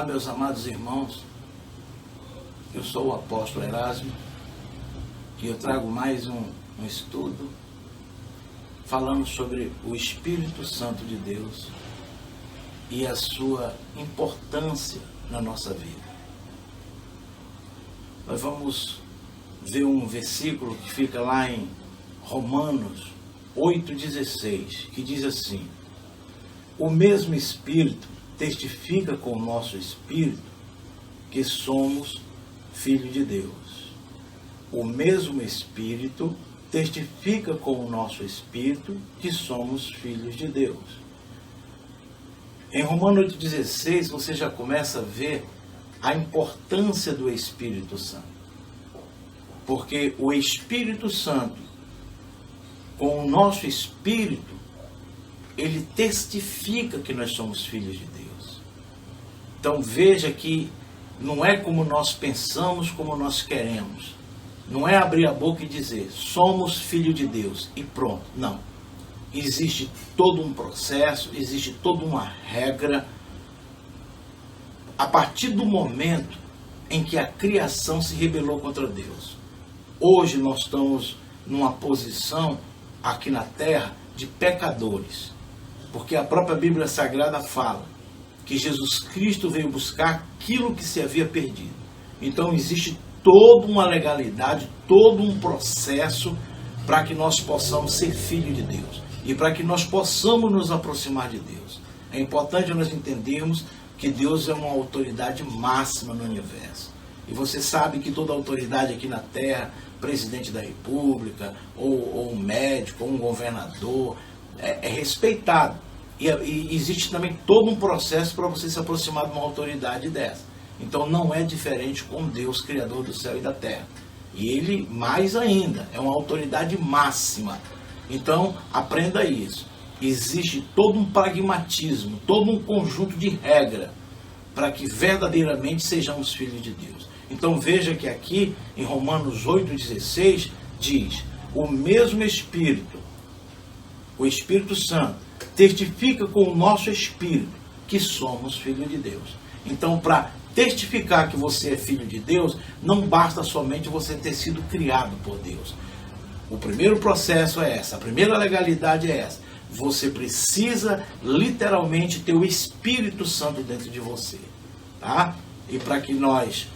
Olá, meus amados irmãos, eu sou o apóstolo Erasmo e eu trago mais um estudo falando sobre o Espírito Santo de Deus e a sua importância na nossa vida. Nós vamos ver um versículo que fica lá em Romanos 8,16, que diz assim: o mesmo Espírito testifica com o nosso espírito que somos filhos de Deus. O mesmo Espírito testifica com o nosso espírito que somos filhos de Deus. Em Romanos 8,16 você já começa a ver a importância do Espírito Santo. Porque o Espírito Santo, com o nosso espírito, ele testifica que nós somos filhos de Deus. Então veja que não é como nós pensamos, como nós queremos. Não é abrir a boca e dizer, somos filhos de Deus e pronto. Não. Existe todo um processo, existe toda uma regra. A partir do momento em que a criação se rebelou contra Deus. Hoje nós estamos numa posição aqui na terra de pecadores. Porque a própria Bíblia Sagrada fala que Jesus Cristo veio buscar aquilo que se havia perdido. Então existe toda uma legalidade, todo um processo para que nós possamos ser filhos de Deus e para que nós possamos nos aproximar de Deus. É importante nós entendermos que Deus é uma autoridade máxima no universo. E você sabe que toda autoridade aqui na terra, presidente da república, ou um médico, ou um governador, é respeitado. E existe também todo um processo para você se aproximar de uma autoridade dessa. Então não é diferente com Deus, Criador do céu e da terra. E Ele, mais ainda, é uma autoridade máxima. Então aprenda isso. Existe todo um pragmatismo, todo um conjunto de regras para que verdadeiramente sejamos filhos de Deus. Então veja que aqui em Romanos 8,16 diz: o mesmo Espírito, o Espírito Santo, testifica com o nosso espírito que somos filhos de Deus. Então, para testificar que você é filho de Deus, não basta somente você ter sido criado por Deus. O primeiro processo é essa, a primeira legalidade é essa. Você precisa literalmente ter o Espírito Santo dentro de você. Tá? E para que nós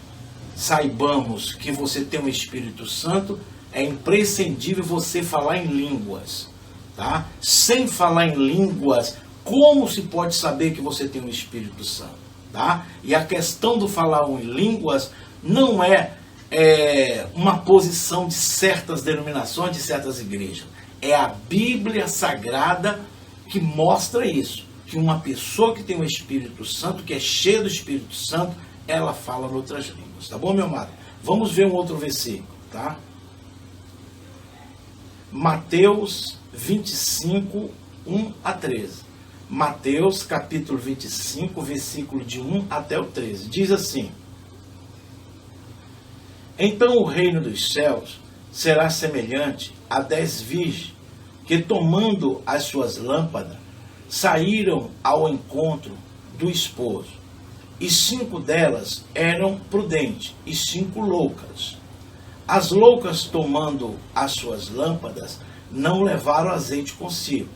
saibamos que você tem o Espírito Santo, é imprescindível você falar em línguas. Tá? Sem falar em línguas, como se pode saber que você tem o Espírito Santo? Tá? E a questão do falar em línguas não é uma posição de certas denominações, de certas igrejas. É a Bíblia Sagrada que mostra isso. Que uma pessoa que tem o Espírito Santo, que é cheia do Espírito Santo, ela fala em outras línguas. Tá bom, meu amado? Vamos ver um outro versículo. Tá? Mateus 25, 1 a 13. Mateus capítulo 25, versículo de 1 até o 13. Diz assim: então o reino dos céus será semelhante a 10 virgens que, tomando as suas lâmpadas, saíram ao encontro do esposo. E 5 delas eram prudentes e 5 loucas. As loucas, tomando as suas lâmpadas, não levaram azeite consigo.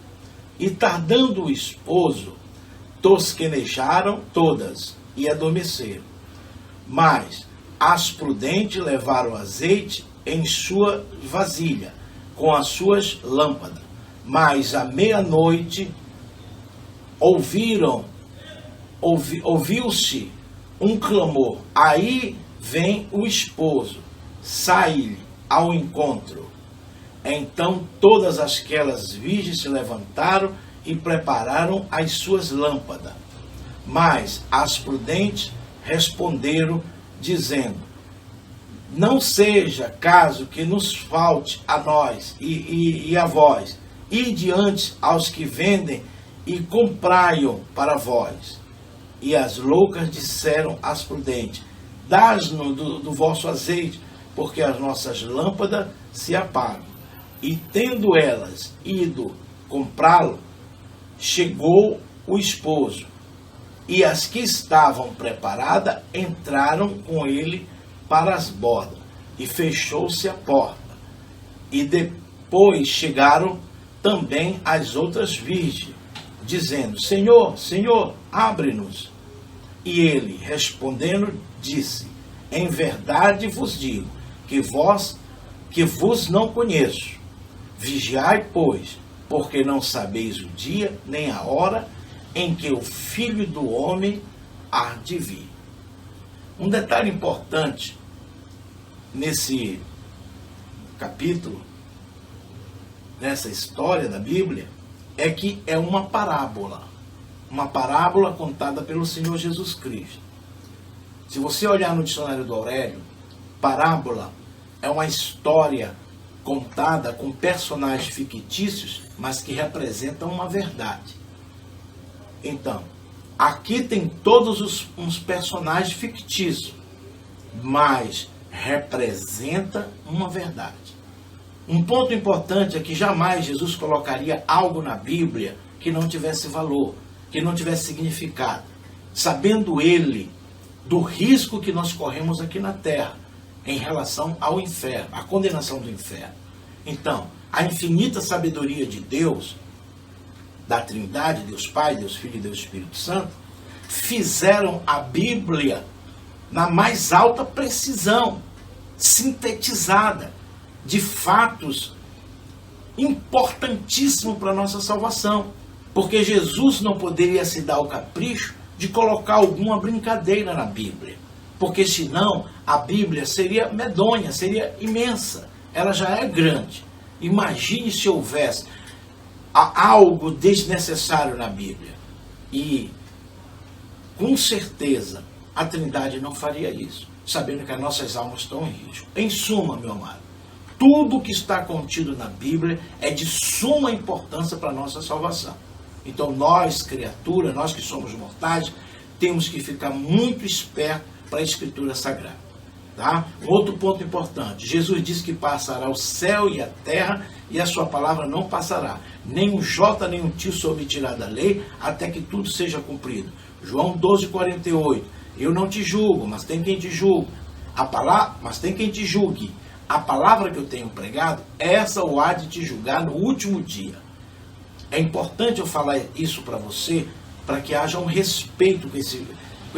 E tardando o esposo, tosquenejaram todas e adormeceram. Mas as prudentes levaram azeite em sua vasilha, com as suas lâmpadas. Mas à meia-noite ouviu-se um clamor. Aí vem o esposo, sai-lhe ao encontro. Então todas aquelas virgens se levantaram e prepararam as suas lâmpadas. Mas as prudentes responderam, dizendo: não seja caso que nos falte a nós e a vós, e diante aos que vendem e comprai-o para vós. E as loucas disseram às prudentes: dás-nos do vosso azeite, porque as nossas lâmpadas se apagam. E tendo elas ido comprá-lo, chegou o esposo, e as que estavam preparadas entraram com ele para as bordas, e fechou-se a porta. E depois chegaram também as outras virgens, dizendo: Senhor, Senhor, abre-nos. E ele, respondendo, disse: Em verdade vos digo, que vos não conheço. Vigiai, pois, porque não sabeis o dia nem a hora em que o Filho do Homem há de vir. Um detalhe importante nesse capítulo, nessa história da Bíblia, é que é uma parábola contada pelo Senhor Jesus Cristo. Se você olhar no dicionário do Aurélio, parábola é uma história contada com personagens fictícios, mas que representam uma verdade. Então, aqui tem todos uns personagens fictícios, mas representa uma verdade. Um ponto importante é que jamais Jesus colocaria algo na Bíblia que não tivesse valor, que não tivesse significado, sabendo ele do risco que nós corremos aqui na terra em relação ao inferno, à condenação do inferno. Então, a infinita sabedoria de Deus, da Trindade, Deus Pai, Deus Filho e Deus Espírito Santo, fizeram a Bíblia na mais alta precisão, sintetizada, de fatos importantíssimos para a nossa salvação. Porque Jesus não poderia se dar o capricho de colocar alguma brincadeira na Bíblia. Porque senão a Bíblia seria medonha, seria imensa. Ela já é grande. Imagine se houvesse algo desnecessário na Bíblia. E, com certeza, a Trindade não faria isso, sabendo que as nossas almas estão em risco. Em suma, meu amado, tudo que está contido na Bíblia é de suma importância para a nossa salvação. Então nós, criaturas, nós que somos mortais, temos que ficar muito espertos para a Escritura Sagrada. Tá? Outro ponto importante, Jesus disse que passará o céu e a terra e a sua palavra não passará. Nem um jota, nem um tio se omitirá da lei, até que tudo seja cumprido. João 12:48, eu não te julgo, mas tem quem te julgue. Mas tem quem te julgue. A palavra que eu tenho pregado, essa o há de te julgar no último dia. É importante eu falar isso para você, para que haja um respeito com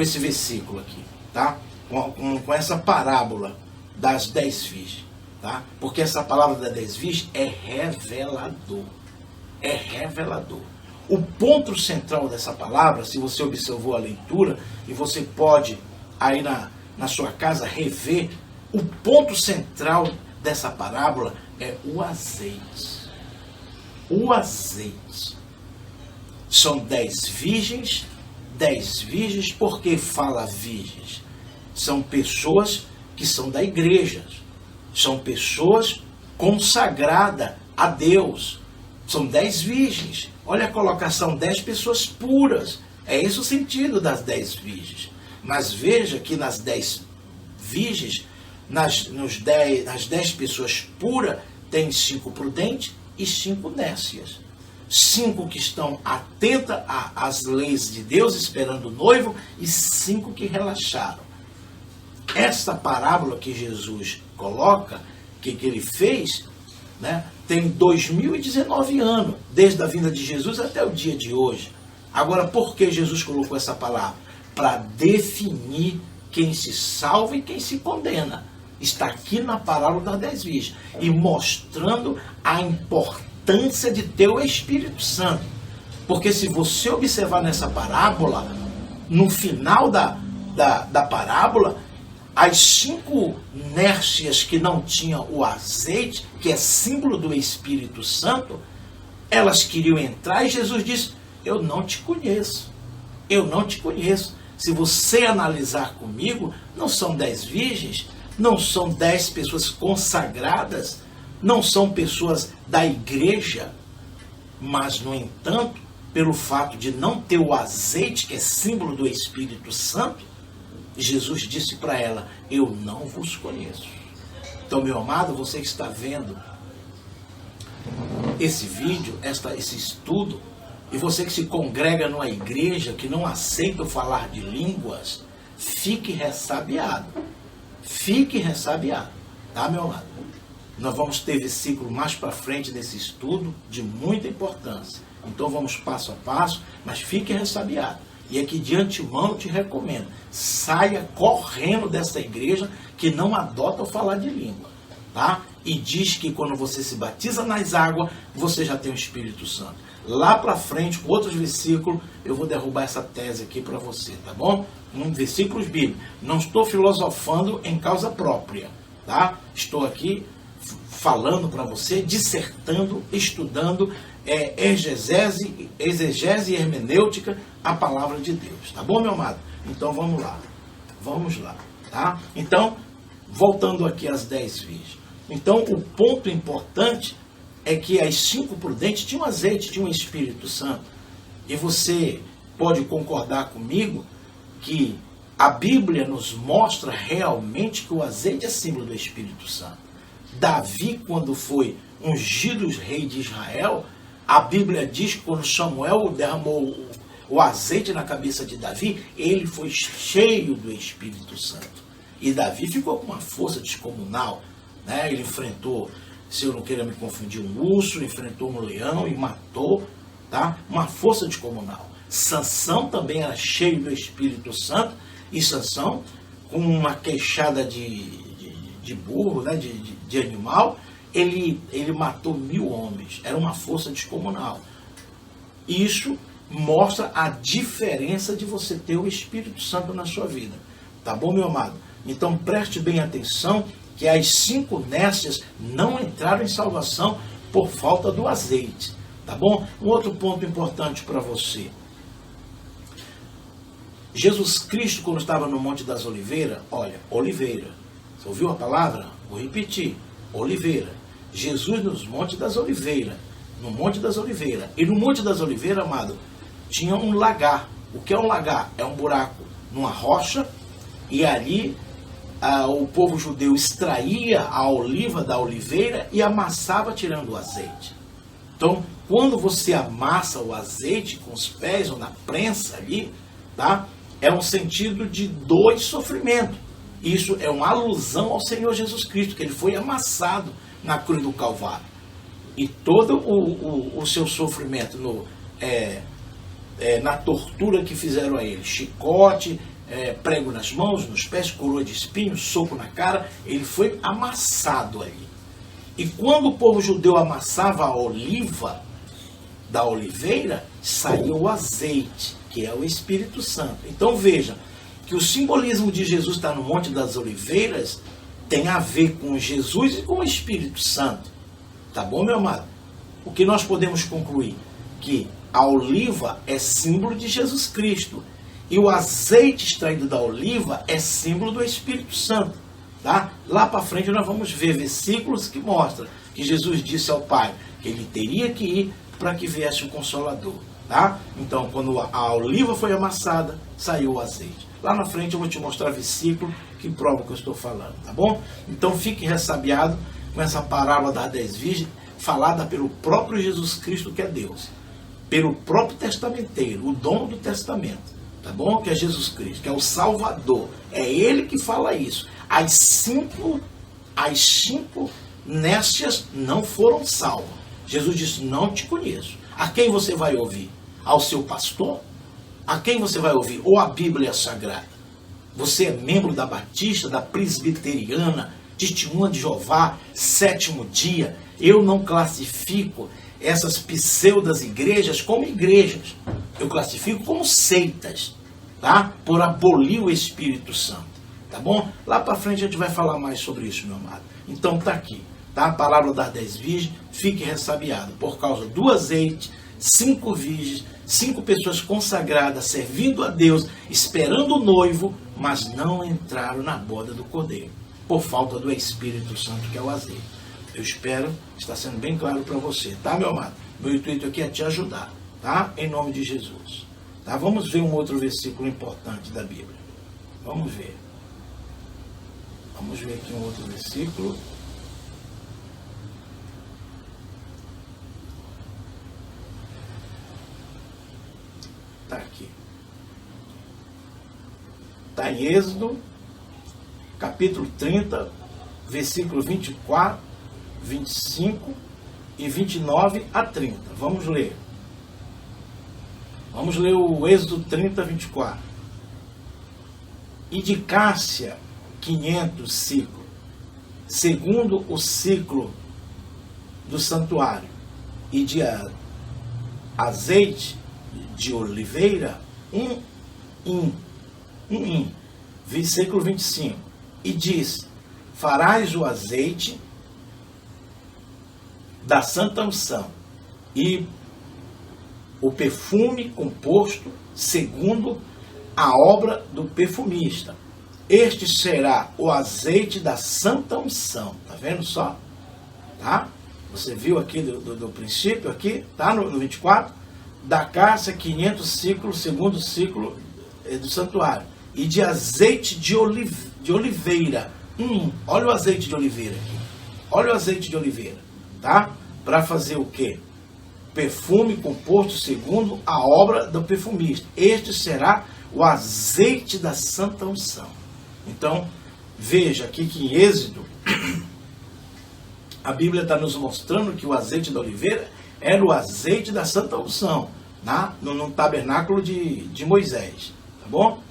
esse versículo aqui, tá? Com essa parábola das 10 virgens, tá? Porque essa palavra das 10 virgens é revelador. É revelador. O ponto central dessa palavra, se você observou a leitura, e você pode aí na sua casa rever, o ponto central dessa parábola é o azeite. O azeite. São 10 virgens. 10 virgens, por que fala virgens? São pessoas que são da igreja. São pessoas consagradas a Deus. São 10 virgens. Olha a colocação, 10 pessoas puras. É esse o sentido das 10 virgens. Mas veja que nas 10 virgens, nas 10 pessoas puras, tem 5 prudentes e 5 nécias. 5 que estão atentas às leis de Deus, esperando o noivo, e 5 que relaxaram. Esta parábola que Jesus coloca, que ele fez, né, tem 2019 anos, desde a vinda de Jesus até o dia de hoje. Agora, por que Jesus colocou essa palavra? Para definir quem se salva e quem se condena. Está aqui na parábola das 10 virgens, e mostrando a importância de ter o Espírito Santo. Porque se você observar nessa parábola, no final da parábola, as 5 nécias que não tinham o azeite, que é símbolo do Espírito Santo, elas queriam entrar e Jesus disse: eu não te conheço, eu não te conheço. Se você analisar comigo, não são 10 virgens, não são 10 pessoas consagradas, não são pessoas da igreja, mas, no entanto, pelo fato de não ter o azeite, que é símbolo do Espírito Santo, Jesus disse para ela: eu não vos conheço. Então, meu amado, você que está vendo esse vídeo, esse estudo, E você que se congrega numa igreja que não aceita falar de línguas, fique ressabiado. Fique ressabiado, tá, meu amado? Nós vamos ter versículo mais para frente desse estudo de muita importância. Então vamos passo a passo, mas fique ressabiado. E aqui de antemão eu te recomendo, saia correndo dessa igreja que não adota o falar de língua, tá? E diz que quando você se batiza nas águas, você já tem o Espírito Santo. Lá para frente, com outros versículos, eu vou derrubar essa tese aqui para você, tá bom? Versículos bíblicos. Não estou filosofando em causa própria, tá? Estou aqui falando para você, dissertando, estudando exegese e hermenêutica, a palavra de Deus, tá bom, meu amado? Então vamos lá, tá? Então, voltando aqui às 10 virgens. Então, o ponto importante é que as 5 prudentes tinham azeite, tinham o Espírito Santo. E você pode concordar comigo que a Bíblia nos mostra realmente que o azeite é símbolo do Espírito Santo. Davi, quando foi ungido rei de Israel, a Bíblia diz que quando Samuel derramou o azeite na cabeça de Davi, ele foi cheio do Espírito Santo. E Davi ficou com uma força descomunal, né? Ele enfrentou, se eu não queira me confundir, um urso, enfrentou um leão e matou, tá? Uma força descomunal. Sansão também era cheio do Espírito Santo, e Sansão, com uma queixada de burro, né? de animal, ele matou 1000 homens. Era uma força descomunal. Isso mostra a diferença de você ter o Espírito Santo na sua vida. Tá bom, meu amado? Então preste bem atenção que as 5 nécias não entraram em salvação por falta do azeite. Tá bom? Um outro ponto importante para você. Jesus Cristo, quando estava no Monte das Oliveiras, olha, oliveira. Você ouviu a palavra? Vou repetir. Oliveira. Jesus nos Montes das Oliveiras. No Monte das Oliveiras. E no Monte das Oliveiras, amado, tinha um lagar. O que é um lagar? É um buraco numa rocha, e ali o povo judeu extraía a oliva da oliveira e amassava tirando o azeite. Então, quando você amassa o azeite com os pés ou na prensa ali, tá? É um sentido de dor e sofrimento. Isso é uma alusão ao Senhor Jesus Cristo, que ele foi amassado na cruz do Calvário. E todo o seu sofrimento na tortura que fizeram a ele, chicote, prego nas mãos, nos pés, coroa de espinhos, soco na cara, ele foi amassado ali. E quando o povo judeu amassava a oliva da oliveira, saía o azeite, que é o Espírito Santo. Então veja que o simbolismo de Jesus está no Monte das Oliveiras tem a ver com Jesus e com o Espírito Santo. Tá bom, meu amado? O que nós podemos concluir? Que a oliva é símbolo de Jesus Cristo. E o azeite extraído da oliva é símbolo do Espírito Santo. Tá? Lá para frente nós vamos ver versículos que mostram que Jesus disse ao Pai que ele teria que ir para que viesse o Consolador. Tá? Então, quando a oliva foi amassada, saiu o azeite. Lá na frente eu vou te mostrar versículo que prova o que eu estou falando. Tá bom? Então fique ressabiado com essa parábola das 10 virgens, falada pelo próprio Jesus Cristo, que é Deus. Pelo próprio testamenteiro, o dono do testamento. Tá bom? Que é Jesus Cristo, que é o Salvador. É ele que fala isso. As cinco nécias não foram salvas. Jesus disse, não te conheço. A quem você vai ouvir? Ao seu pastor? A quem você vai ouvir? Ou a Bíblia Sagrada? Você é membro da Batista, da Presbiteriana, Testemunha de Jeová, Sétimo Dia. Eu não classifico essas pseudas igrejas como igrejas. Eu classifico como seitas, tá? Por abolir o Espírito Santo, tá bom? Lá para frente a gente vai falar mais sobre isso, meu amado. Então tá aqui, tá? A palavra das 10 virgens, fique ressabiado por causa do azeite, 5 virgens, 5 pessoas consagradas, servindo a Deus, esperando o noivo, mas não entraram na boda do Cordeiro, por falta do Espírito Santo, que é o azeite. Eu espero que está sendo bem claro para você, tá, meu amado? Meu intuito aqui é te ajudar, tá? Em nome de Jesus. Tá? Vamos ver um outro versículo importante da Bíblia. Vamos ver. Vamos ver aqui um outro versículo. está em Êxodo, capítulo 30, versículo 24, 25 e 29 a 30. Vamos ler. Vamos ler o Êxodo 30, 24. E de Cássia 500 ciclos, segundo o ciclo do santuário, e de azeite de oliveira, um hin. Versículo 25. E diz: farás o azeite da santa unção e o perfume composto segundo a obra do perfumista. Este será o azeite da santa unção. Tá vendo só? Tá? Você viu aqui do princípio, aqui, tá? No 24. Da Cássia 500 ciclos, segundo ciclo do santuário. E de azeite de oliveira. Olha o azeite de oliveira aqui. Olha o azeite de oliveira. Tá? Para fazer o quê? Perfume composto segundo a obra do perfumista. Este será o azeite da santa unção. Então, veja aqui que em Êxodo, a Bíblia está nos mostrando que o azeite da oliveira era o azeite da santa unção, tá? no tabernáculo de Moisés. Tá bom?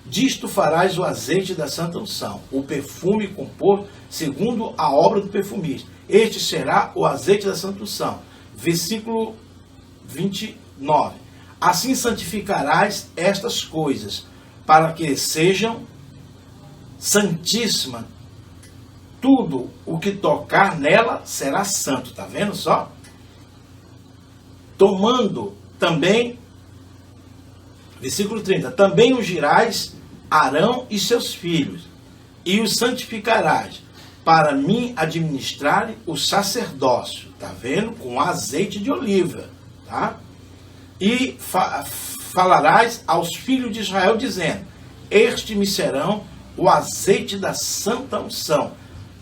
Disto farás o azeite da santa unção, o perfume composto segundo a obra do perfumista. Este será o azeite da santa unção. Versículo 29. Assim santificarás estas coisas, para que sejam santíssimas. Tudo o que tocar nela será santo. Tá vendo só? Tomando também, versículo 30, também ungirás Arão e seus filhos, e os santificarás, para mim administrarem o sacerdócio. Tá vendo? Com azeite de oliva. Tá? E falarás aos filhos de Israel, dizendo: este me serão o azeite da santa unção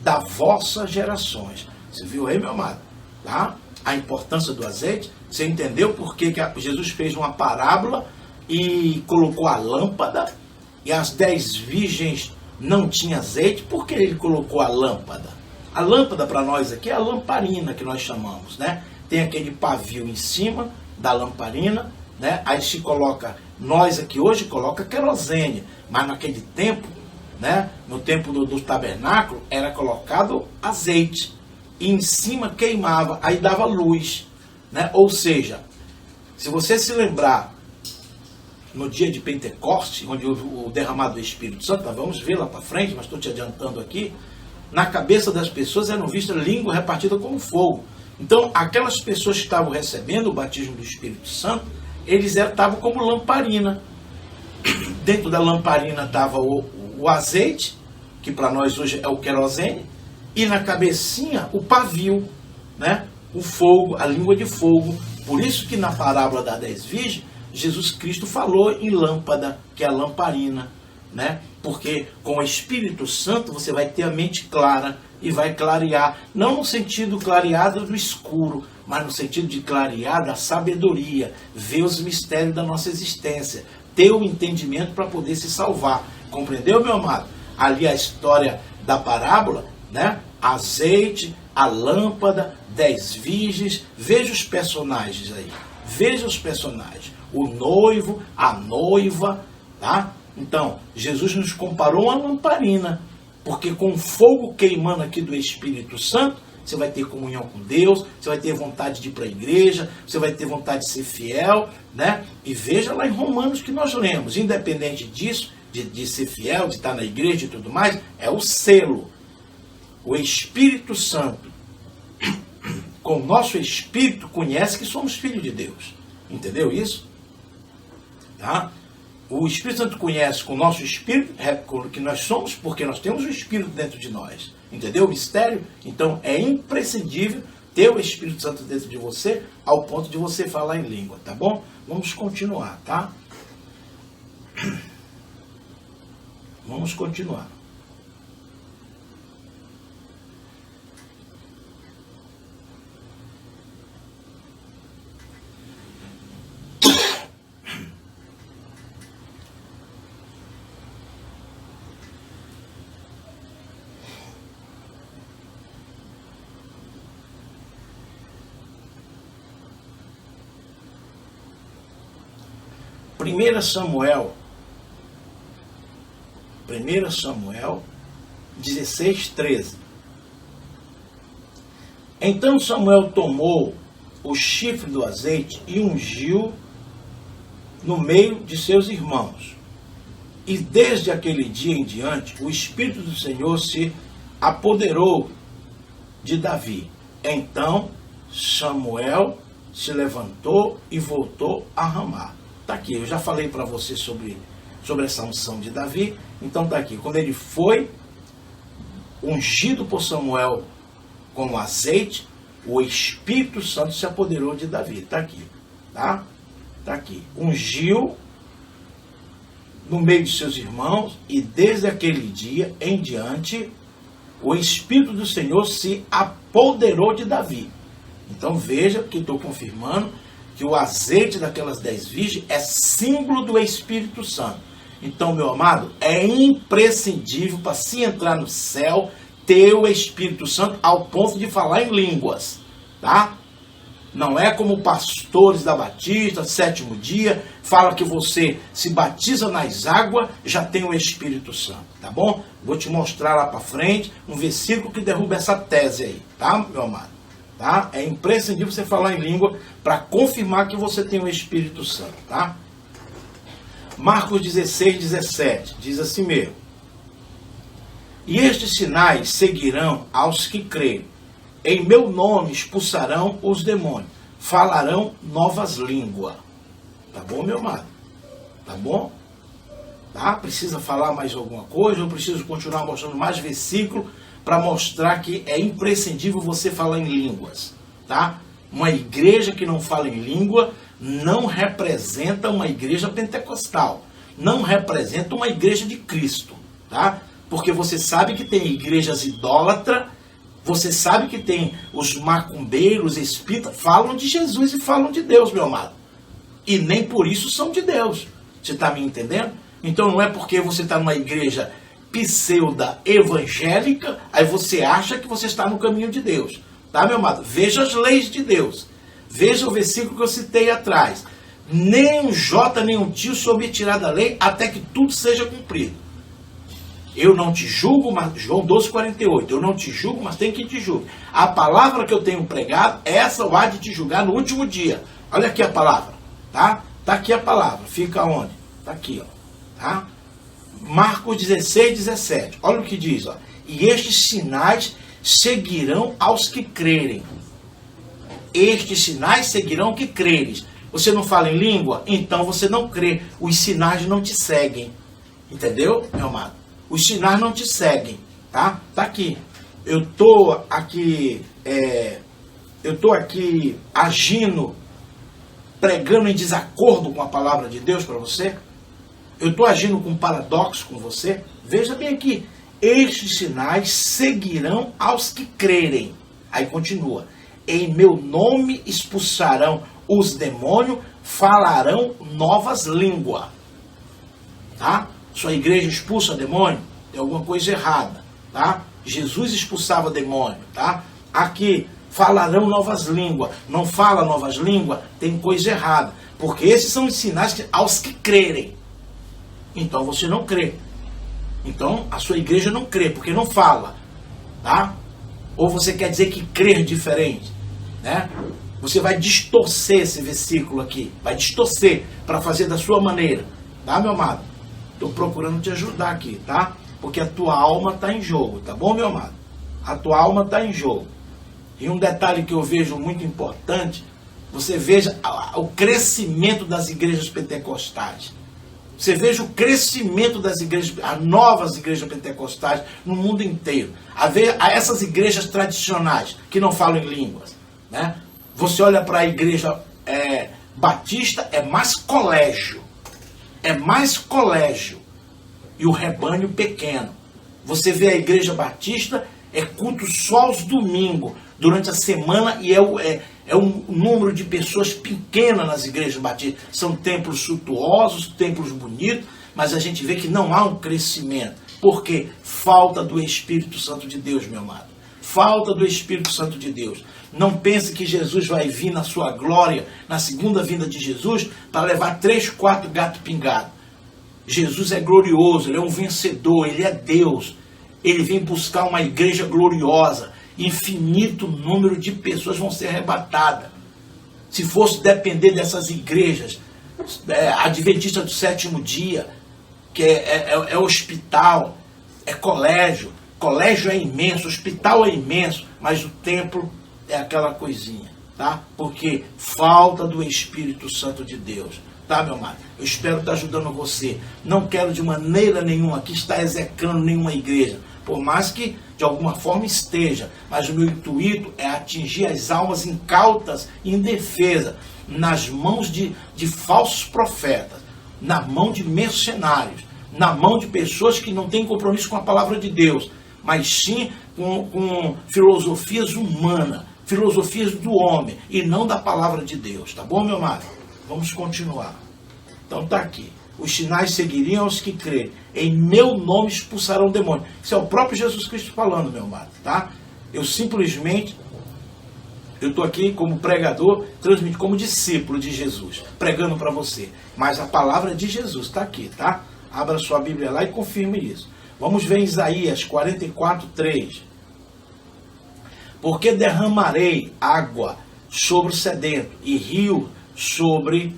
das vossas gerações. Você viu aí, meu amado? Tá? A importância do azeite. Você entendeu por que Jesus fez uma parábola e colocou a lâmpada, e as 10 virgens não tinham azeite? Por que ele colocou a lâmpada? A lâmpada para nós aqui é a lamparina que nós chamamos, né? Tem aquele pavio em cima da lamparina, né? Aí se coloca, nós aqui hoje coloca querosene, mas naquele tempo, né? No tempo do tabernáculo, era colocado azeite, e em cima queimava, aí dava luz, né? Ou seja, se você se lembrar no dia de Pentecoste, onde houve o derramado do Espírito Santo, nós vamos ver lá para frente, mas estou te adiantando aqui, na cabeça das pessoas eram vistas língua repartida como fogo. Então, aquelas pessoas que estavam recebendo o batismo do Espírito Santo, eles estavam como lamparina. Dentro da lamparina estava o azeite, que para nós hoje é o querosene, e na cabecinha o pavio, né? O fogo, a língua de fogo. Por isso que na parábola das 10 virgens, Jesus Cristo falou em lâmpada, que é a lamparina, né? Porque com o Espírito Santo você vai ter a mente clara e vai clarear, não no sentido clareado do escuro, mas no sentido de clarear da sabedoria, ver os mistérios da nossa existência, ter o entendimento para poder se salvar. Compreendeu, meu amado? Ali a história da parábola, né? Azeite, a lâmpada, 10 virgens. Veja os personagens aí. Veja os personagens. O noivo, a noiva, tá? Então, Jesus nos comparou a lamparina, porque com o fogo queimando aqui do Espírito Santo, você vai ter comunhão com Deus, você vai ter vontade de ir para a igreja, você vai ter vontade de ser fiel, né? E veja lá em Romanos que nós lemos, independente disso, de ser fiel, de estar na igreja e tudo mais, é o selo. O Espírito Santo, com o nosso espírito, conhece que somos filhos de Deus. Entendeu isso? Tá? O Espírito Santo conhece com o nosso espírito que nós somos, porque nós temos o Espírito dentro de nós. Entendeu o mistério? Então é imprescindível ter o Espírito Santo dentro de você, ao ponto de você falar em língua, tá bom? Vamos continuar, tá? Vamos continuar. 1 Samuel 16:13. Então Samuel tomou o chifre do azeite e ungiu no meio de seus irmãos. E desde aquele dia em diante, o Espírito do Senhor se apoderou de Davi. Então Samuel se levantou e voltou a Ramá. Está aqui, eu já falei para você sobre essa unção de Davi. Então está aqui, quando ele foi ungido por Samuel com o azeite, o Espírito Santo se apoderou de Davi. Está aqui, tá? Está aqui. Ungiu no meio de seus irmãos, e desde aquele dia em diante, o Espírito do Senhor se apoderou de Davi. Então veja que estou confirmando que o azeite daquelas 10 virgens é símbolo do Espírito Santo. Então, meu amado, é imprescindível para se entrar no céu ter o Espírito Santo ao ponto de falar em línguas, tá? Não é como pastores da Batista, 7º dia, fala que você se batiza nas águas, já tem o Espírito Santo, tá bom? Vou te mostrar lá para frente um versículo que derruba essa tese aí, tá, meu amado? Tá? É imprescindível você falar em língua para confirmar que você tem o Espírito Santo, tá? Marcos 16:17, diz assim mesmo: e estes sinais seguirão aos que crerem. Em meu nome expulsarão os demônios, falarão novas línguas. Tá bom, meu amado? Tá bom? Tá? Precisa falar mais alguma coisa? Eu preciso continuar mostrando mais versículos para mostrar que é imprescindível você falar em línguas, tá? Uma igreja que não fala em língua não representa uma igreja pentecostal, não representa uma igreja de Cristo, tá? Porque você sabe que tem igrejas idólatras, você sabe que tem os macumbeiros, espíritas, falam de Jesus e falam de Deus, meu amado. E nem por isso são de Deus. Você está me entendendo? Então não é porque você está numa igreja pseudo-evangélica, aí você acha que você está no caminho de Deus. Tá, meu amado? Veja as leis de Deus. Veja o versículo que eu citei atrás. Nem um jota, nem um tio se omitirá da lei, até que tudo seja cumprido. Eu não te julgo, mas João 12:48. Eu não te julgo, mas tem quem te julgue. A palavra que eu tenho pregado, essa eu há de te julgar no último dia. Olha aqui a palavra, tá? Tá aqui a palavra. Fica onde? Tá aqui, ó. Tá? Marcos 16:17. Olha o que diz, ó. E estes sinais seguirão aos que crerem. Estes sinais seguirão que creres. Você não fala em língua? Então você não crê. Os sinais não te seguem. Entendeu, meu amado? Os sinais não te seguem, tá? Tá aqui. Eu tô aqui agindo, pregando em desacordo com a palavra de Deus para você? Eu estou agindo com paradoxo com você? Veja bem aqui. Estes sinais seguirão aos que crerem. Aí continua. Em meu nome expulsarão os demônios, falarão novas línguas. Tá? Sua igreja expulsa demônio? Tem alguma coisa errada. Tá? Jesus expulsava demônio. Tá? Aqui, falarão novas línguas. Não fala novas línguas? Tem coisa errada. Porque esses são os sinais aos que crerem. Então você não crê. Então a sua igreja não crê, porque não fala. Tá? Ou você quer dizer que crer diferente? Né? Você vai distorcer esse versículo aqui. Vai distorcer para fazer da sua maneira. Tá, meu amado? Estou procurando te ajudar aqui, tá? Porque a tua alma está em jogo, tá bom, meu amado? A tua alma está em jogo. E um detalhe que eu vejo muito importante, você veja o crescimento das igrejas pentecostais. Você veja o crescimento das igrejas, as novas igrejas pentecostais no mundo inteiro. A essas igrejas tradicionais que não falam em línguas. Né? Você olha para a igreja batista, é mais colégio. É mais colégio. E o rebanho pequeno. Você vê a igreja batista, é culto só aos domingos, durante a semana, e é um número de pessoas pequenas nas igrejas batistas. São templos suntuosos, templos bonitos, mas a gente vê que não há um crescimento. Por quê? Falta do Espírito Santo de Deus, meu amado. falta do Espírito Santo de Deus. Não pense que Jesus vai vir na sua glória, na segunda vinda de Jesus, para levar 3, 4 gatos pingados. Jesus é glorioso, ele é um vencedor, ele é Deus. Ele vem buscar uma igreja gloriosa. Infinito número de pessoas vão ser arrebatadas. Se fosse depender dessas igrejas, Adventista do sétimo dia, que é hospital, é colégio. Colégio é imenso, hospital é imenso, mas o templo é aquela coisinha, tá? Porque falta do Espírito Santo de Deus, tá, meu amado? Eu espero estar ajudando você. Não quero de maneira nenhuma aqui estar execrando nenhuma igreja, por mais que de alguma forma esteja, mas o meu intuito é atingir as almas incautas e indefesas, nas mãos de falsos profetas, na mão de mercenários, na mão de pessoas que não têm compromisso com a palavra de Deus, mas sim com filosofias humanas, filosofias do homem, e não da palavra de Deus. Tá bom, meu amado? Vamos continuar. Então tá aqui. Os sinais seguiriam os que crerem. Em meu nome expulsarão demônios. Isso é o próprio Jesus Cristo falando, meu amado. Tá? Eu estou aqui como pregador, transmitindo como discípulo de Jesus, pregando para você. Mas a palavra de Jesus está aqui, tá? Abra sua Bíblia lá e confirme isso. Vamos ver Isaías 44:3. Porque derramarei água sobre o sedento e rio sobre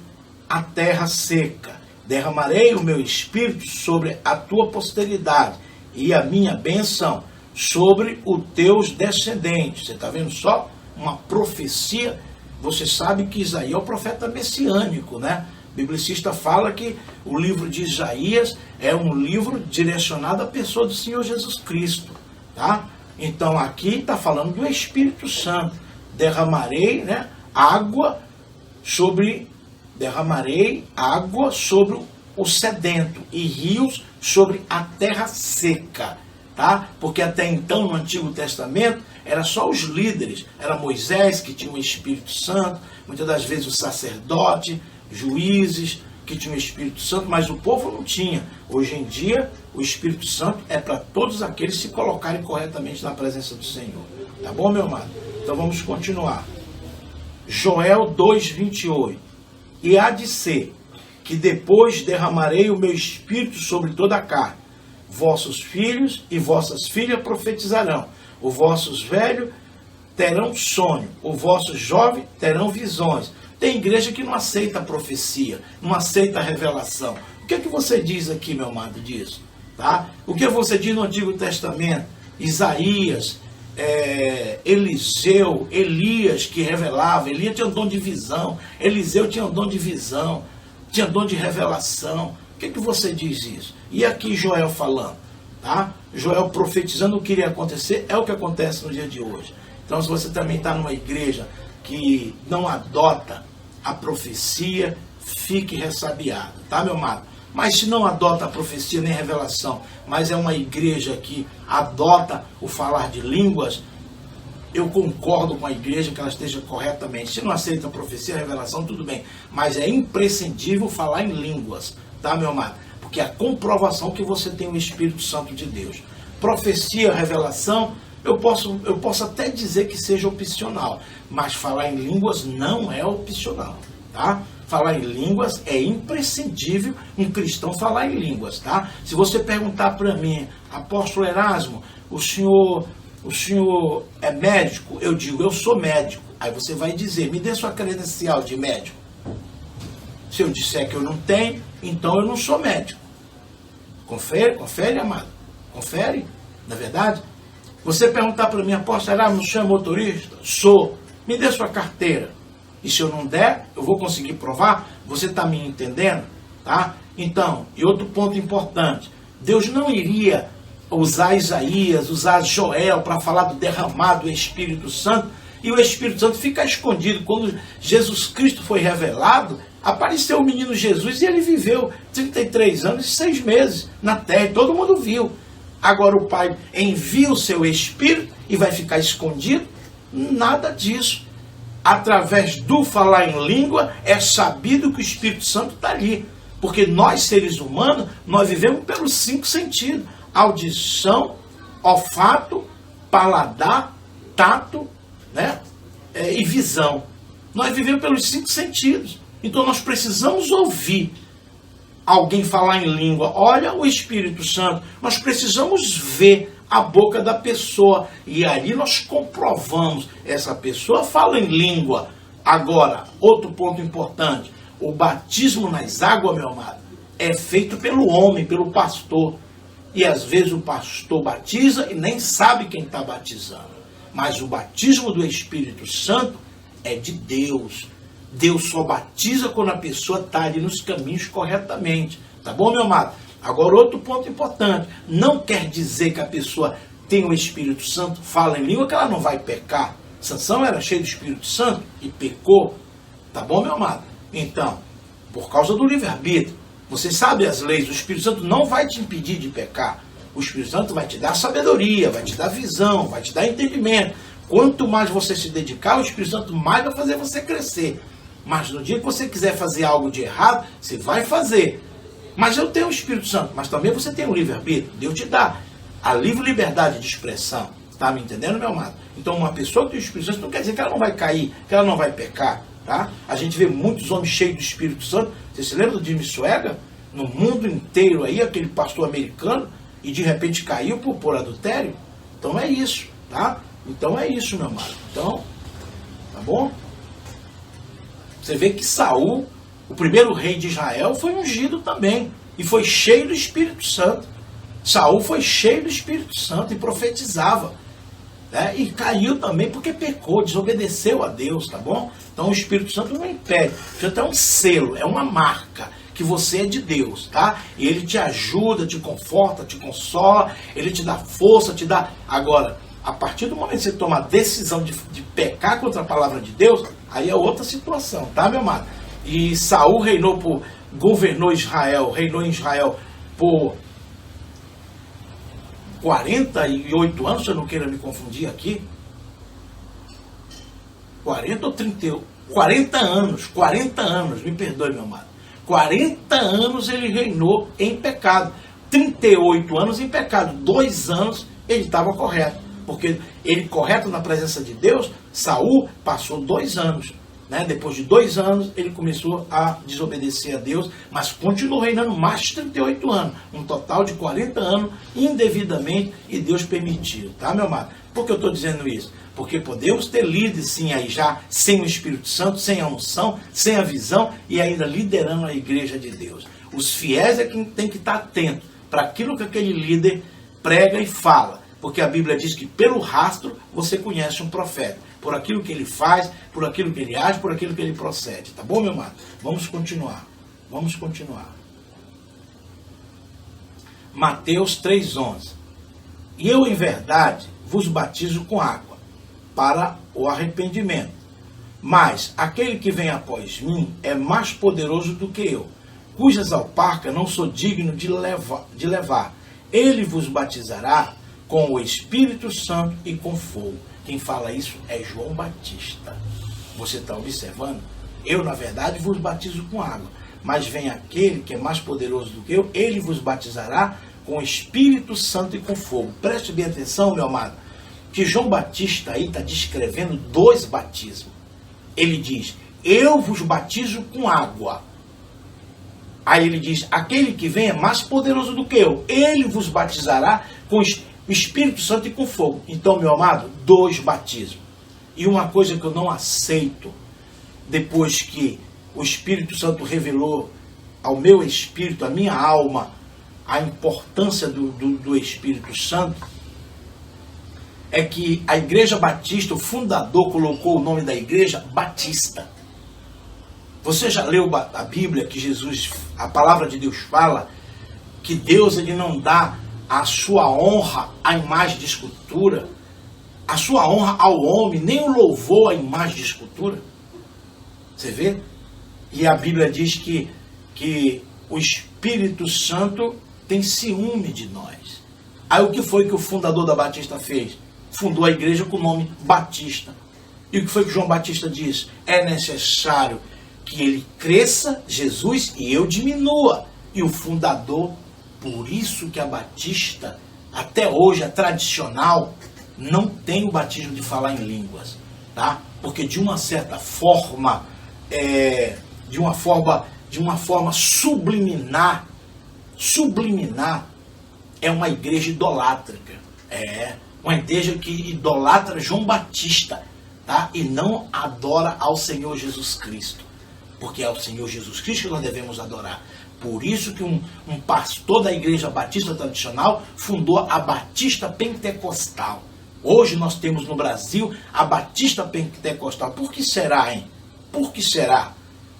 a terra seca. Derramarei o meu espírito sobre a tua posteridade e a minha bênção sobre os teus descendentes. Você está vendo só? Uma profecia. Você sabe que Isaías é o profeta messiânico, né? O biblicista fala que o livro de Isaías é um livro direcionado à pessoa do Senhor Jesus Cristo, tá? Então aqui está falando do Espírito Santo. Derramarei, né, água sobre o sedento e rios sobre a terra seca, tá? Porque até então no Antigo Testamento era só os líderes, era Moisés que tinha o Espírito Santo, muitas das vezes o sacerdote, juízes que tinham o Espírito Santo, mas o povo não tinha. Hoje em dia o Espírito Santo é para todos aqueles que se colocarem corretamente na presença do Senhor. Tá bom, meu amado? Então vamos continuar. Joel 2:28. E há de ser que depois derramarei o meu espírito sobre toda a carne. Vossos filhos e vossas filhas profetizarão. Os vossos velhos terão sonho. Os vossos jovens terão visões. Tem igreja que não aceita a profecia, não aceita a revelação. O que é que você diz aqui, meu amado, disso? Tá? O que você diz no Antigo Testamento? Isaías, Eliseu, Elias que revelava. Elias tinha um dom de visão, Eliseu tinha um dom de visão, tinha dom de revelação. O que você diz isso? E aqui Joel falando, tá? Joel profetizando o que iria acontecer, é o que acontece no dia de hoje. Então se você também está numa igreja que não adota a profecia, fique ressabiado, tá, meu amado? Mas se não adota a profecia nem a revelação, mas é uma igreja que adota o falar de línguas, eu concordo com a igreja que ela esteja corretamente. Se não aceita a profecia e a revelação, tudo bem. Mas é imprescindível falar em línguas, tá, meu amado? Porque é a comprovação que você tem o Espírito Santo de Deus. Profecia, revelação, eu posso até dizer que seja opcional, mas falar em línguas não é opcional, tá? Falar em línguas é imprescindível um cristão falar em línguas, tá? Se você perguntar para mim, apóstolo Erasmo, o senhor é médico? Eu digo, eu sou médico. Aí você vai dizer, me dê sua credencial de médico. Se eu disser que eu não tenho, então eu não sou médico. Confere, amado? Confere, na verdade? Você perguntar para mim, apóstolo Erasmo, o senhor é motorista? Sou. Me dê sua carteira. E se eu não der, eu vou conseguir provar? Você está me entendendo? Tá? Então, e outro ponto importante, Deus não iria usar Isaías, usar Joel para falar do derramado do Espírito Santo, e o Espírito Santo fica escondido. Quando Jesus Cristo foi revelado, apareceu o menino Jesus e ele viveu 33 anos e 6 meses na terra, e todo mundo viu. Agora o Pai envia o seu Espírito e vai ficar escondido? Nada disso. Através do falar em língua, é sabido que o Espírito Santo está ali. Porque nós, seres humanos, nós vivemos pelos 5 sentidos. Audição, olfato, paladar tato, né? E visão. Nós vivemos pelos 5 sentidos. Então nós precisamos ouvir alguém falar em língua. Olha o Espírito Santo. Nós precisamos ver a boca da pessoa. E ali nós comprovamos. Essa pessoa fala em língua. Agora, outro ponto importante. O batismo nas águas, meu amado, é feito pelo homem, pelo pastor. E às vezes o pastor batiza e nem sabe quem está batizando. Mas o batismo do Espírito Santo é de Deus. Deus só batiza quando a pessoa está ali nos caminhos corretamente. Tá bom, meu amado? Agora, outro ponto importante. Não quer dizer que a pessoa tem o Espírito Santo, fala em língua, que ela não vai pecar. Sansão era cheio do Espírito Santo e pecou. Tá bom, meu amado? Então, por causa do livre-arbítrio, você sabe as leis, o Espírito Santo não vai te impedir de pecar. O Espírito Santo vai te dar sabedoria, vai te dar visão, vai te dar entendimento. Quanto mais você se dedicar, o Espírito Santo mais vai fazer você crescer. Mas no dia que você quiser fazer algo de errado, você vai fazer. Mas eu tenho o Espírito Santo, mas também você tem o livre-arbítrio. Deus te dá a livre liberdade de expressão. Está me entendendo, meu amado? Então uma pessoa que tem o Espírito Santo não quer dizer que ela não vai cair, que ela não vai pecar. Tá? A gente vê muitos homens cheios do Espírito Santo. Você se lembra do Jimmy Swaggart? No mundo inteiro aí, aquele pastor americano, e de repente caiu por adultério. Então é isso, tá? Então é isso, meu amado. Então, tá bom? Você vê que Saul, o primeiro rei de Israel, foi ungido também. E foi cheio do Espírito Santo. Saul foi cheio do Espírito Santo e profetizava. Né? E caiu também porque pecou, desobedeceu a Deus, tá bom? Então o Espírito Santo não impede. Isso é um selo, é uma marca que você é de Deus, tá? E ele te ajuda, te conforta, te consola, ele te dá força, te dá... Agora, a partir do momento que você toma a decisão de pecar contra a palavra de Deus, aí é outra situação, tá, meu amado? E Saul governou Israel, reinou em Israel por 48 anos, se eu não queira me confundir aqui. 40 ou 30? 40 anos, me perdoe, meu amado. 40 anos ele reinou em pecado. 38 anos em pecado. 2 anos ele estava correto. Porque ele, correto na presença de Deus, Saul passou 2 anos. Né? Depois de 2 anos, ele começou a desobedecer a Deus, mas continuou reinando mais de 38 anos. Um total de 40 anos, indevidamente, e Deus permitiu. Tá, meu amado? Por que eu estou dizendo isso? Porque podemos ter líderes, sim, aí já sem o Espírito Santo, sem a unção, sem a visão, e ainda liderando a igreja de Deus. Os fiéis é quem tem que estar atento para aquilo que aquele líder prega e fala. Porque a Bíblia diz que pelo rastro você conhece um profeta. Por aquilo que ele faz, por aquilo que ele age, por aquilo que ele procede. Tá bom, meu amado? Vamos continuar. Vamos continuar. Mateus 3,11. E eu, em verdade, vos batizo com água, para o arrependimento. Mas aquele que vem após mim é mais poderoso do que eu, cujas alparcas não sou digno de levar. Ele vos batizará com o Espírito Santo e com fogo. Quem fala isso é João Batista. Você está observando? Eu, na verdade, vos batizo com água. Mas vem aquele que é mais poderoso do que eu, ele vos batizará com o Espírito Santo e com fogo. Preste bem atenção, meu amado, que João Batista aí está descrevendo 2 batismos. Ele diz, eu vos batizo com água. Aí ele diz, aquele que vem é mais poderoso do que eu. Ele vos batizará com o Espírito Santo e com fogo. Então, meu amado, 2 batismos. E uma coisa que eu não aceito, depois que o Espírito Santo revelou ao meu espírito, à minha alma, a importância do Espírito Santo, é que a Igreja Batista, o fundador colocou o nome da igreja Batista. Você já leu a Bíblia que Jesus, a palavra de Deus fala que Deus ele não dá a sua honra à imagem de escultura, a sua honra ao homem, nem o louvor à imagem de escultura? Você vê? E a Bíblia diz que o Espírito Santo tem ciúme de nós. Aí o que foi que o fundador da Batista fez? Fundou a igreja com o nome Batista. E o que foi que João Batista disse? É necessário que ele cresça, Jesus, e eu diminua. E o fundador, por isso que a Batista, até hoje, é tradicional, não tem o batismo de falar em línguas, tá? Porque de uma certa forma, de uma forma subliminar, é uma igreja idolátrica, uma igreja que idolatra João Batista, tá? E não adora ao Senhor Jesus Cristo, porque é o Senhor Jesus Cristo que nós devemos adorar. Por isso que um pastor da igreja batista tradicional fundou a Batista Pentecostal. Hoje nós temos no Brasil a Batista Pentecostal. Por que será, hein? Por que será?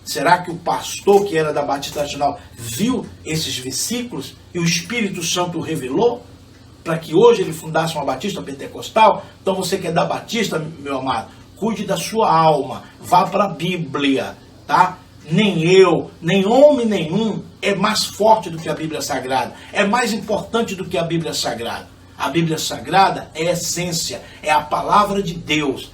Será que o pastor que era da Batista tradicional viu esses versículos e o Espírito Santo o revelou para que hoje ele fundasse uma Batista Pentecostal? Então você que é da Batista, meu amado, cuide da sua alma, vá para a Bíblia, tá? Nem eu, nem homem nenhum é mais forte do que a Bíblia Sagrada, é mais importante do que a Bíblia Sagrada. A Bíblia Sagrada é a essência, é a palavra de Deus,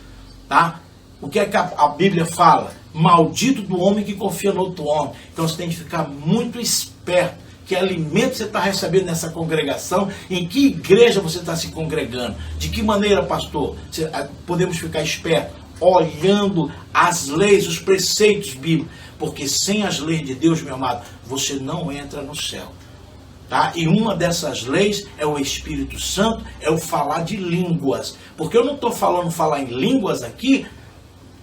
tá? O que é que a Bíblia fala? Maldito do homem que confia no outro homem. Então você tem que ficar muito esperto. Que alimento você está recebendo nessa congregação? Em que igreja você está se congregando? De que maneira, pastor? Podemos ficar espertos, olhando as leis, os preceitos bíblicos. Porque sem as leis de Deus, meu amado, você não entra no céu. Tá? E uma dessas leis é o Espírito Santo, é o falar de línguas. Porque eu não estou falando falar em línguas aqui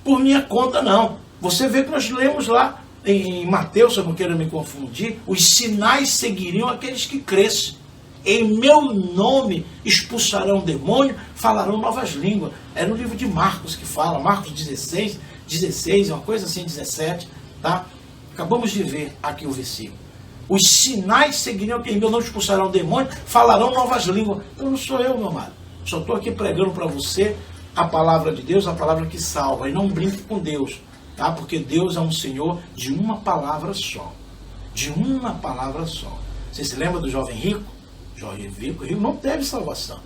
por minha conta, não. Você vê que nós lemos lá em Mateus, se eu não quero me confundir, os sinais seguiriam aqueles que crescem. Em meu nome expulsarão demônio, falarão novas línguas. É no livro de Marcos que fala, Marcos 16, uma coisa assim, 17, tá? Acabamos de ver aqui o versículo. Os sinais seguiriam, em meu nome expulsarão demônio, falarão novas línguas. Então não sou eu, meu amado. Só estou aqui pregando para você a palavra de Deus, a palavra que salva. E não brinque com Deus. Tá? Porque Deus é um Senhor de uma palavra só. De uma palavra só. Você se lembra do jovem rico? O jovem rico não teve salvação.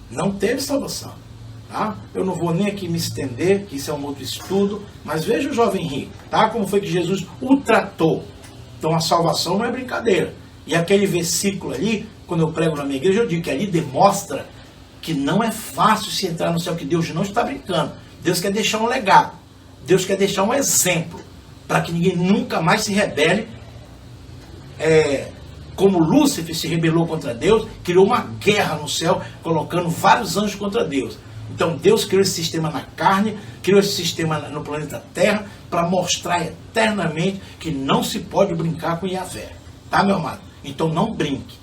Não teve salvação. Tá? Eu não vou nem aqui me estender, que isso é um outro estudo, mas veja o jovem rico, tá? Como foi que Jesus o tratou. Então a salvação não é brincadeira. E aquele versículo ali, quando eu prego na minha igreja, eu digo que ali demonstra que não é fácil se entrar no céu, que Deus não está brincando. Deus quer deixar um legado. Deus quer deixar um exemplo para que ninguém nunca mais se rebele. Como Lúcifer se rebelou contra Deus, criou uma guerra no céu, colocando vários anjos contra Deus. Então Deus criou esse sistema na carne, criou esse sistema no planeta Terra, para mostrar eternamente que não se pode brincar com Yahvé. Tá, meu amado? Então não brinque,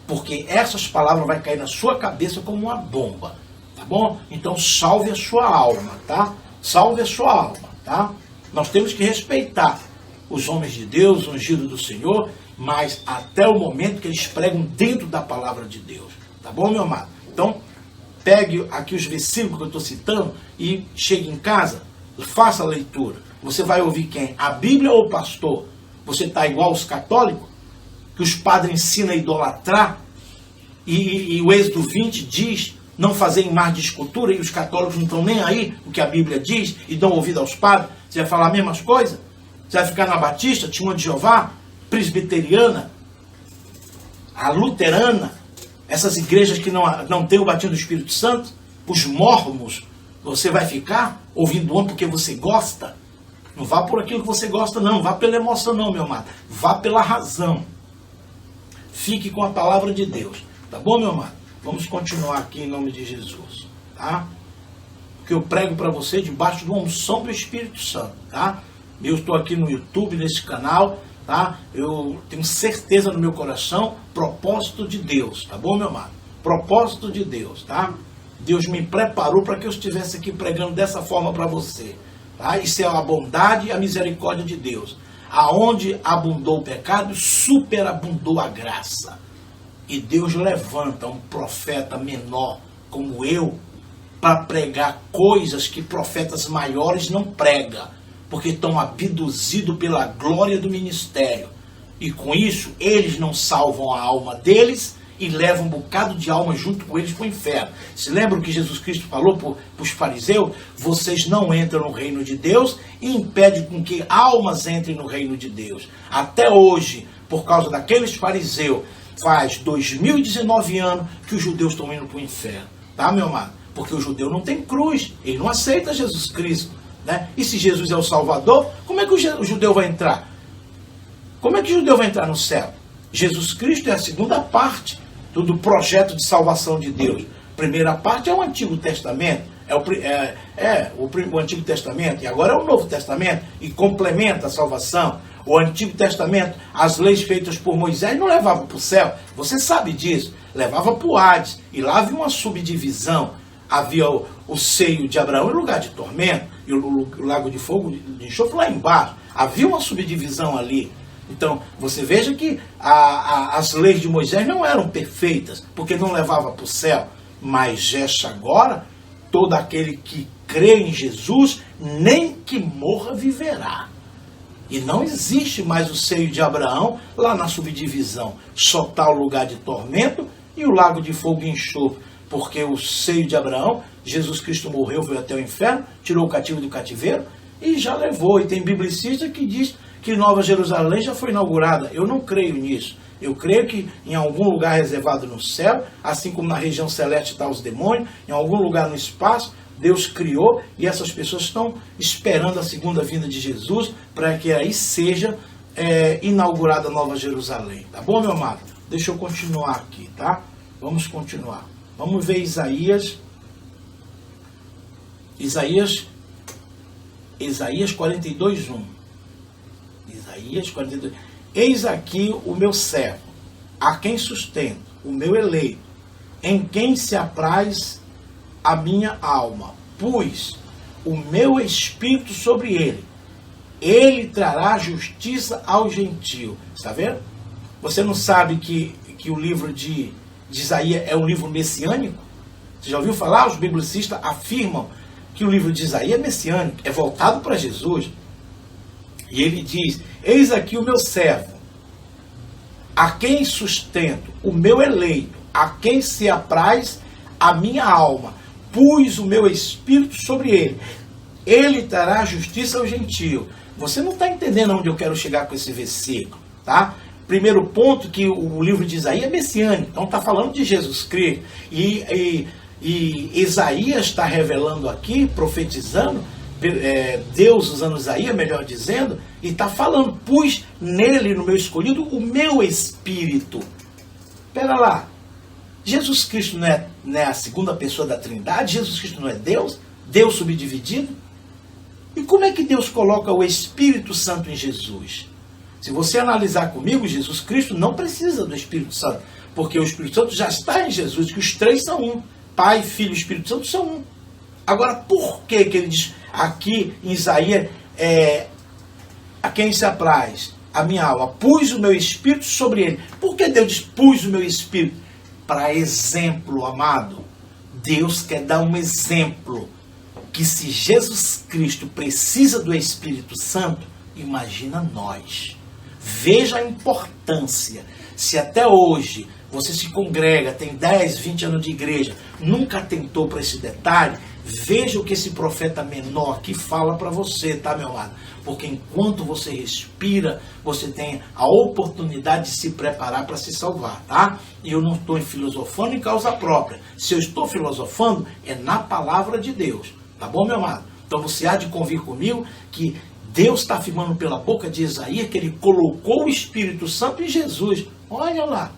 porque essas palavras vão cair na sua cabeça como uma bomba. Tá bom? Então salve a sua alma, tá? Salve a sua alma. Tá? Nós temos que respeitar os homens de Deus, ungidos do Senhor, mas até o momento que eles pregam dentro da palavra de Deus. Tá bom, meu amado? Então, pegue aqui os versículos que eu estou citando e chegue em casa, faça a leitura. Você vai ouvir quem? A Bíblia ou o pastor? Você está igual aos católicos, que os padres ensinam a idolatrar, e o Êxodo 20 diz não fazer imagem de escultura, e os católicos não estão nem aí o que a Bíblia diz, e dão ouvido aos padres. Você vai falar as mesmas coisas? Você vai ficar na Batista, Testemunha de Jeová, Presbiteriana, a Luterana, essas igrejas que não têm o batismo do Espírito Santo, os mormons, você vai ficar ouvindo um porque você gosta? Não vá por aquilo que você gosta, não. Vá pela emoção, não, meu amado. Vá pela razão. Fique com a palavra de Deus. Tá bom, meu amado? Vamos continuar aqui em nome de Jesus, tá? Porque eu prego para você debaixo de uma unção do Espírito Santo, tá? Eu estou aqui no YouTube, nesse canal, tá? Eu tenho certeza no meu coração, propósito de Deus, tá bom, meu amado? Propósito de Deus, tá? Deus me preparou para que eu estivesse aqui pregando dessa forma para você, tá? Isso é a bondade e a misericórdia de Deus. Aonde abundou o pecado, superabundou a graça. E Deus levanta um profeta menor como eu para pregar coisas que profetas maiores não pregam, porque estão abduzidos pela glória do ministério. E com isso, eles não salvam a alma deles e levam um bocado de alma junto com eles para o inferno. Se lembram que Jesus Cristo falou para os fariseus? Vocês não entram no reino de Deus e impedem com que almas entrem no reino de Deus. Até hoje, por causa daqueles fariseus, faz 2019 anos que os judeus estão indo para o inferno. Tá, meu amado? porque o judeu não tem cruz, ele não aceita Jesus Cristo, né? E se Jesus é o Salvador, como é que o judeu vai entrar? Como é que o judeu vai entrar no céu? Jesus Cristo é a segunda parte do projeto de salvação de Deus. A primeira parte é o Antigo Testamento, o Antigo Testamento, e agora é o Novo Testamento, e complementa a salvação. O Antigo Testamento, as leis feitas por Moisés não levavam para o céu, você sabe disso, levava para o Hades, e lá havia uma subdivisão, havia o seio de Abraão em lugar de tormento, e o lago de fogo de enxofre lá embaixo, havia uma subdivisão ali. Então, você veja que as leis de Moisés não eram perfeitas, porque não levava para o céu, mas gesta agora, todo aquele que crê em Jesus, nem que morra viverá. E não existe mais o seio de Abraão lá na subdivisão. Só está o lugar de tormento e o lago de fogo e enxofre. Porque o seio de Abraão, Jesus Cristo morreu, veio até o inferno, tirou o cativo do cativeiro e já levou. E tem biblicista que diz que Nova Jerusalém já foi inaugurada. Eu não creio nisso. Eu creio que em algum lugar reservado no céu, assim como na região celeste estão os demônios, em algum lugar no espaço, Deus criou e essas pessoas estão esperando a segunda vinda de Jesus para que aí seja inaugurada a Nova Jerusalém. Tá bom, meu amado? Deixa eu continuar aqui, tá? Vamos continuar. Vamos ver Isaías 42:1. Isaías 42. Eis aqui o meu servo, a quem sustento, o meu eleito, em quem se apraz a minha alma, pus o meu espírito sobre ele. Ele trará justiça ao gentio. Está vendo? Você não sabe que o livro de Isaías é um livro messiânico? Você já ouviu falar? Os biblicistas afirmam que o livro de Isaías é messiânico, é voltado para Jesus. E ele diz, eis aqui o meu servo, a quem sustento, o meu eleito, a quem se apraz a minha alma, pus o meu espírito sobre ele. Ele trará justiça ao gentio. Você não está entendendo onde eu quero chegar com esse versículo, tá? Primeiro ponto, que o livro de Isaías é messiânico, então está falando de Jesus Cristo. E Isaías está revelando aqui, profetizando, Deus usando Isaías, melhor dizendo, e está falando, pus nele, no meu escolhido, o meu espírito. Espera lá, Jesus Cristo não é a segunda pessoa da Trindade? Jesus Cristo não é Deus? Deus subdividido? E como é que Deus coloca o Espírito Santo em Jesus? Se você analisar comigo, Jesus Cristo não precisa do Espírito Santo, porque o Espírito Santo já está em Jesus, que os três são um. Pai, Filho e Espírito Santo são um. Agora, por que ele diz aqui em Isaías, a quem se apraz a minha alma, pus o meu espírito sobre ele? Por que Deus diz, pus o meu espírito? Para exemplo, amado. Deus quer dar um exemplo, que se Jesus Cristo precisa do Espírito Santo, imagina nós. Veja a importância. Se até hoje você se congrega, tem 10, 20 anos de igreja, nunca atentou para esse detalhe, veja o que esse profeta menor aqui fala para você, tá, meu amado? Porque enquanto você respira, você tem a oportunidade de se preparar para se salvar, tá? E eu não estou filosofando em causa própria. Se eu estou filosofando, é na palavra de Deus, tá bom, meu amado? Então você há de convir comigo que Deus está afirmando pela boca de Isaías que ele colocou o Espírito Santo em Jesus. Olha lá.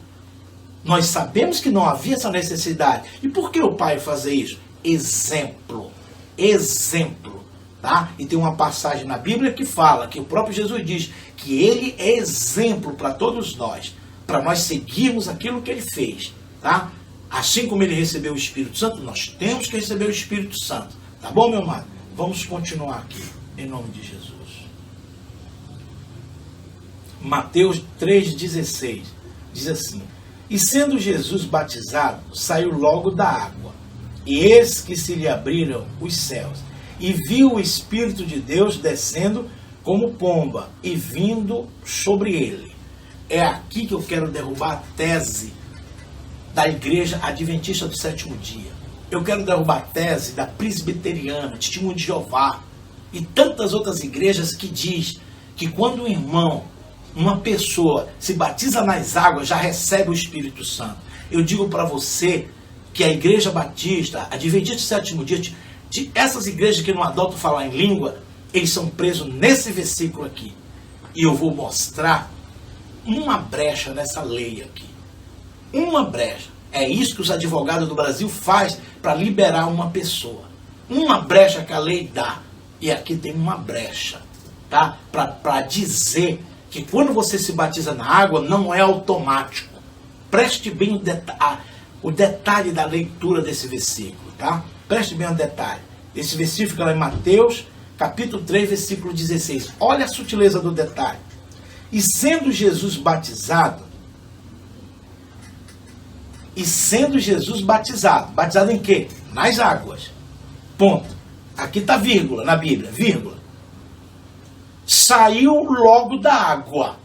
Nós sabemos que não havia essa necessidade. E por que o Pai fazer isso? Exemplo. Exemplo. Tá? E tem uma passagem na Bíblia que fala, que o próprio Jesus diz, que ele é exemplo para todos nós, para nós seguirmos aquilo que ele fez. Tá? Assim como ele recebeu o Espírito Santo, nós temos que receber o Espírito Santo. Tá bom, meu amado? Vamos continuar aqui, em nome de Jesus. Mateus 3,16 diz assim, e sendo Jesus batizado, saiu logo da água, e eis que se lhe abriram os céus, e viu o Espírito de Deus descendo como pomba, e vindo sobre ele. É aqui que eu quero derrubar a tese da Igreja Adventista do Sétimo Dia. Eu quero derrubar a tese da Presbiteriana, Testemunho de Jeová, e tantas outras igrejas que diz que quando um irmão, uma pessoa se batiza nas águas, já recebe o Espírito Santo. Eu digo para você que a Igreja Batista, a Adventista do Sétimo Dia, essas igrejas que não adotam falar em língua, eles são presos nesse versículo aqui. E eu vou mostrar uma brecha nessa lei aqui. Uma brecha. É isso que os advogados do Brasil fazem para liberar uma pessoa. Uma brecha que a lei dá. E aqui tem uma brecha, tá? Para dizer que quando você se batiza na água, não é automático. Preste bem o detalhe da leitura desse versículo, tá? Preste bem o detalhe. Esse versículo fica lá em Mateus, capítulo 3, versículo 16. Olha a sutileza do detalhe. E sendo Jesus batizado, batizado em quê? Nas águas. Ponto. Aqui está vírgula na Bíblia, vírgula. Saiu logo da água.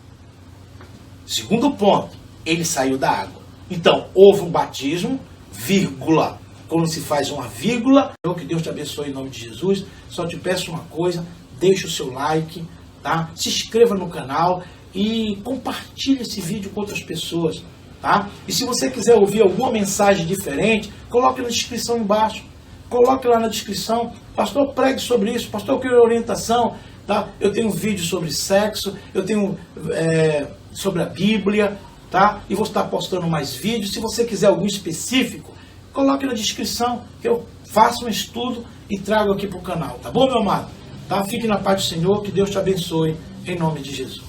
Segundo ponto, ele saiu da água. Então, houve um batismo, vírgula. Quando se faz uma vírgula, que Deus te abençoe em nome de Jesus. Só te peço uma coisa, deixa o seu like, tá? Se inscreva no canal e compartilhe esse vídeo com outras pessoas, tá? E se você quiser ouvir alguma mensagem diferente, coloque na descrição embaixo. Coloque lá na descrição, pastor, pregue sobre isso, pastor, eu quero orientação, tá? Eu tenho vídeo sobre sexo, eu tenho sobre a Bíblia, tá? E vou estar postando mais vídeos. Se você quiser algum específico, coloque na descrição, que eu faço um estudo e trago aqui para o canal, tá bom, meu amado? Tá? Fique na paz do Senhor, que Deus te abençoe, em nome de Jesus.